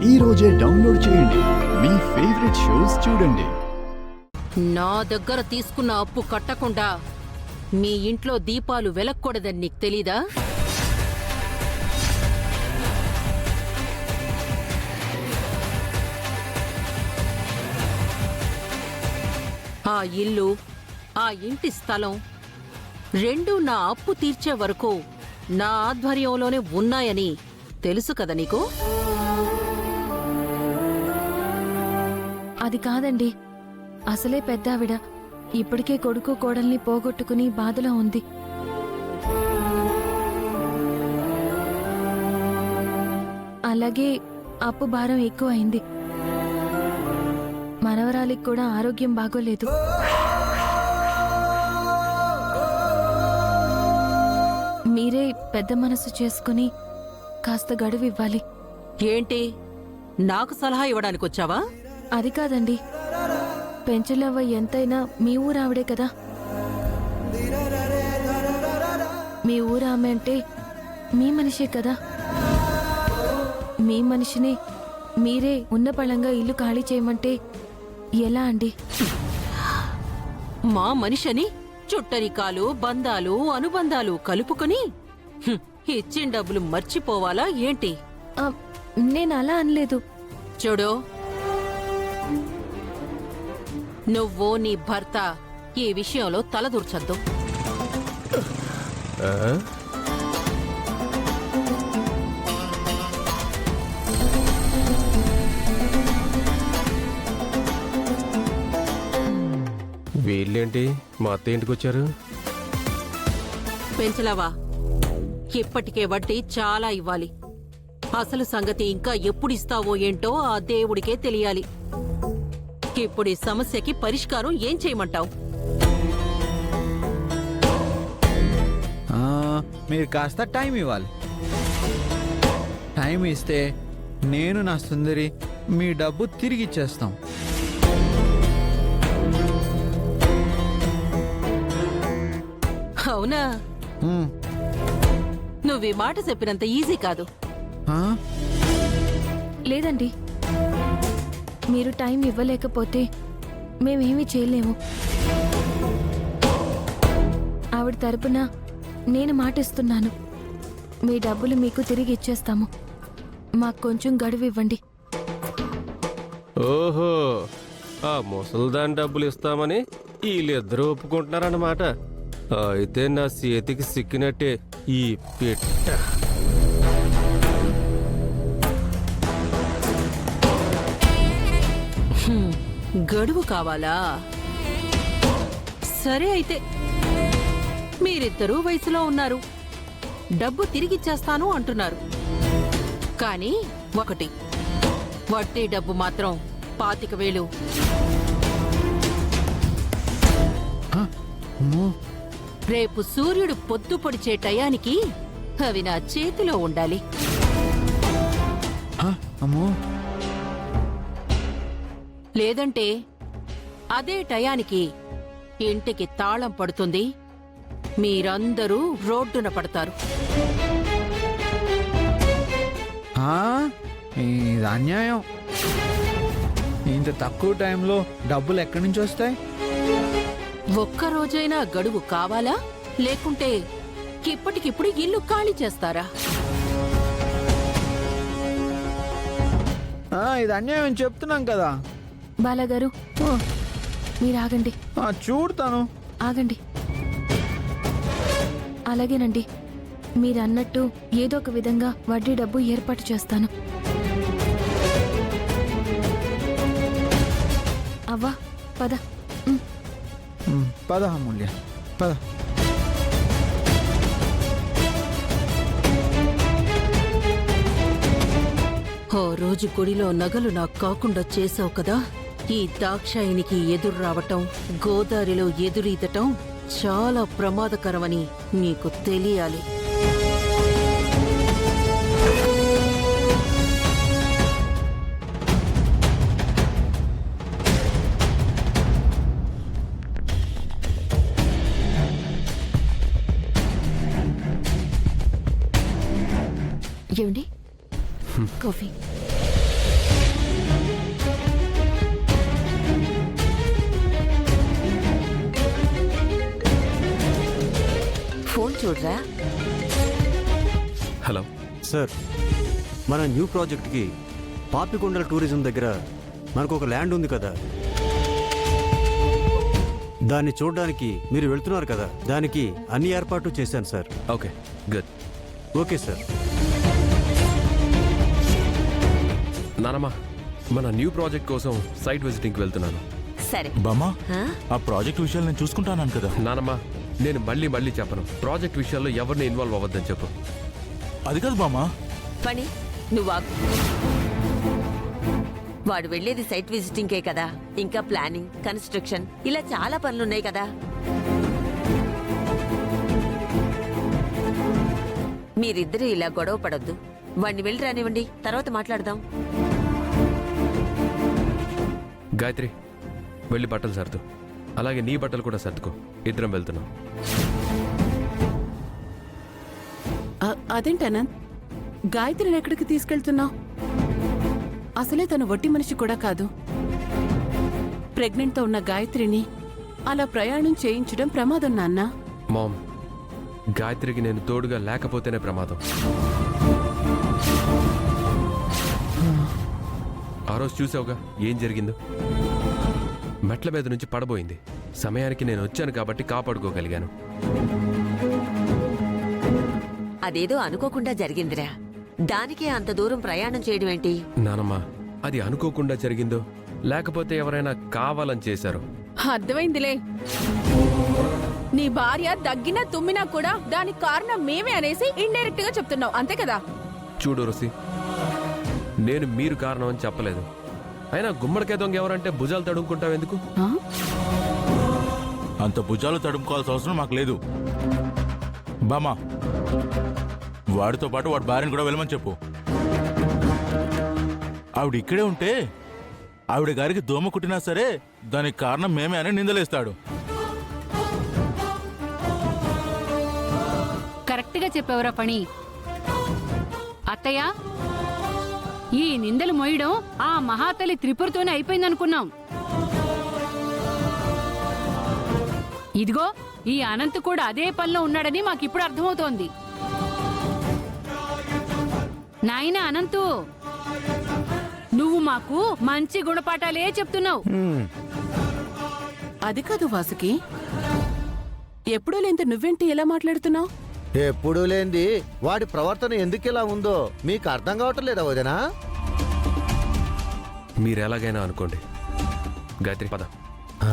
ఈ రోజే డౌన్లోడ్ చేయండి. మీ ఫేవరెట్ షోస్ చూడండి. నా దగ్గర తీసుకున్న అప్పు కట్టకుండా మీ ఇంట్లో దీపాలు వెలక్కూడదని నీకు తెలీదా? ఆ ఇల్లు, ఆ ఇంటి స్థలం రెండూ నా అప్పు తీర్చే వరకు నా ఆధ్వర్యంలోనే ఉన్నాయని తెలుసు కదా నీకు? అది కాదండి, అసలే పెద్దావిడ ఇప్పటికే కొడుకు కోడల్ని పోగొట్టుకుని బాధలో ఉంది. అలాగే అప్పు భారం ఎక్కువ అయింది. మనవరాలికి కూడా ఆరోగ్యం బాగోలేదు. మీరే పెద్ద మనసు చేసుకుని కాస్త గడువు ఇవ్వాలి. ఏంటి, నాకు సలహా ఇవ్వడానికి వచ్చావా? అది కాదండి, పెంచలవ్వ ఎంతైనా మీ ఊరావిడే కదా. మీ ఊరామె అంటే మీ మనిషే కదా. మీ మనిషిని మీరే ఉన్న పళంగా ఇల్లు ఖాళీ చేయమంటే ఎలా అండి? మా మనిషిని చుట్టరికాలు, బంధాలు, అనుబంధాలు కలుపుకొని ఇచ్చిన డబ్బులు మర్చిపోవాలా ఏంటి? నేను అలా అనలేదు. చూడు, నువ్వు నీ భర్త ఈ విషయంలో తలదూర్చొద్దు. వీళ్ళేంటి మా అత్త ఇంటికి వచ్చారు? పెంచలవా, ఇప్పటికే వడ్డీ చాలా ఇవ్వాలి. అసలు సంగతి ఇంకా ఎప్పుడిస్తావో ఏంటో ఆ దేవుడికే తెలియాలి. ఇప్పుడు ఈ సమస్యకి పరిష్కారం ఏం చేయమంటావు? మీరు కాస్త టైం ఇవ్వాలి. టైం ఇస్తే నేను నా సుందరి మీ డబ్బు తిరిగి ఇచ్చేస్తాం. అవునా? నువ్వు ఈ మాట చెప్పినంత ఈజీ కాదు. లేదండి, మీరు టైం ఇవ్వలేకపోతే మేమేమీ చేయలేము. ఆవిడ తరపున నేను మాటిస్తున్నాను, మీ డబ్బులు మీకు తిరిగి ఇచ్చేస్తాము. మాకు కొంచెం గడువు ఇవ్వండి. ఓహో, ఆ ముసల్దాని డబ్బులు ఇస్తామని వీళ్ళిద్దరూ ఒప్పుకుంటున్నారన్నమాట. అయితే నా చేతికి సిక్కినట్టే ఈ పెట్ట. గడువు కావాలా? సరే, అయితే మీరిద్దరూ వయసులో ఉన్నారు, డబ్బు తిరిగిచ్చేస్తాను అంటున్నారు. కానీ ఒకటి, వడ్డీ డబ్బు మాత్రం 25,000. రేపు సూర్యుడు పొద్దు పొడిచే టయానికి అవి నా చేతిలో ఉండాలి. లేదంటే అదే టయానికి ఇంటికి తాళం పడుతుంది, మీరందరూ రోడ్డున పడతారు. ఇది అన్యాయం. ఇంత తక్కువ టైంలో డబ్బులు ఎక్కడి నుంచి వస్తాయి? ఒక్కరోజైనా గడువు కావాలా, లేకుంటే ఇప్పటికిప్పుడు ఇల్లు ఖాళీ చేస్తారా? ఇది అన్యాయం చెప్తున్నాం కదా. బాలాగారు, మీరు ఆగండి. చూడతాను. ఆగండి. అలాగేనండి, మీరన్నట్టు ఏదో ఒక విధంగా వడ్డీ డబ్బు ఏర్పాటు చేస్తాను. అవ్వా, పద. పద అమూల్య, పద. ఓ రోజు గుడిలో నగలు నాకు కాకుండా చేసావు కదా. ఈ దాక్షాయినికి ఎదురు రావటం, గోదారిలో ఎదురీదటం చాలా ప్రమాదకరమని నీకు తెలియాలి. ఏమండి, కాఫీ? చూడరా. హలో సార్, మన న్యూ ప్రాజెక్ట్కి పాపికొండల టూరిజం దగ్గర మనకు ఒక ల్యాండ్ ఉంది కదా, దాన్ని చూడడానికి మీరు వెళ్తున్నారు కదా, దానికి అన్ని ఏర్పాట్లు చేశాను sir. Okay good. Okay sir. నానమ్మ, మన న్యూ ప్రాజెక్ట్ కోసం సైట్ విజిటింగ్కి వెళ్తున్నాను. సరే. బామ్మా ఆ? ఆ ప్రాజెక్ట్ విషయాలు నేను చూసుకుంటాను కదా. నానమ్మ, నేను మళ్ళీ చెప్పను. ప్రాజెక్ట్ విషయాల్లో ఎవరిని ఇన్వాల్వ్ అవ్వద్దని చెప్పు. అది కాదు బామ్మా. పని నువ్వు ఆగు. వాడు వెళ్ళేది సైట్ విజిటింగ్కే కదా, ఇంకా ప్లానింగ్, కన్స్ట్రక్షన్ ఇలా చాలా పనులున్నాయి కదా. మీరిద్దరూ ఇలా గొడవ పడొద్దు. వాడిని వెళ్ళి రానివ్వండి, తర్వాత మాట్లాడదాం. గాయత్రి, వెళ్ళి బట్టలు సర్దు. అలాగే నీ బట్టలు కూడా సర్దుకో. ఇద్దరం వెళ్తున్నాం. అదేంటి అనంత్, గాయత్రిని ఎక్కడికి తీసుకెళ్తున్నావు? అసలే తను వట్టి మనిషి కూడా కాదు. ప్రెగ్నెంట్తో ఉన్న గాయత్రిని అలా ప్రయాణం చేయించడం ప్రమాదం నాన్న. మామ్, గాయత్రికి నేను తోడుగా లేకపోతేనే ప్రమాదం. ఆ రోజు చూసావుగా ఏం జరిగిందో. మెట్ల మీద నుంచి పడబోయింది. సమయానికి నేను వచ్చాను కాబట్టి కాపాడుకోగలిగాను. అదేదో అనుకోకుండా జరిగిందిరా. దానికే అంత దూరం ప్రయాణం చేయడం ఏంటి? నానమ్మ, అది అనుకోకుండా జరిగిందో లేకపోతే ఎవరైనా కావాలని చేశారో. అర్థమైందిలే. నీ భార్య దగ్గినా తుమ్మినా కూడా దానికి కారణం మేమే అనేసి ఇండైరెక్ట్ గా చెప్తున్నావు, అంతే కదా? చూడు రుసి, నేను మీరు కారణం అని చెప్పలేదు. అయినా గుమ్మడికాయ దొంగ ఎవరంటే భుజాలు తడుముకుంటావు ఎందుకు? ఆ? అంత భుజాలు తడుముకోవాల్సిన అవసరం మాకు లేదు. బామ్మా, వాడితో పాటు వాడి భార్యను కూడా వెళ్ళమని చెప్పు. ఆవిడ ఇక్కడే ఉంటే ఆవిడ గారికి దోమ కుట్టినా సరే దానికి కారణం మేమే అని నిందలేస్తాడు. కరెక్ట్గా చెప్పేవరా పని. అత్తయ్య, ఈ నిందలు మోయడం ఆ మహాతల్లి త్రిపురతోనే అయిపోయిందనుకున్నాం. ఇదిగో ఈ అనంత్ కూడా అదే పనిలో ఉన్నాడని మాకిప్పుడు అర్థమవుతోంది. నాయనా అనంతు, నువ్వు మాకు మంచి గుణపాఠాలే చెప్తున్నావు. అది కాదు వాసుకి, ఎప్పుడూ లేంత నువ్వేంటి ఎలా మాట్లాడుతున్నావు? ఎప్పుడూ లేంది వాడి ప్రవర్తన ఎందుకిలా ఉందో మీకు అర్థం కావటం లేదా వదినా? మీరు ఎలాగైనా అనుకోండి. గాయత్రి పద. ఆ?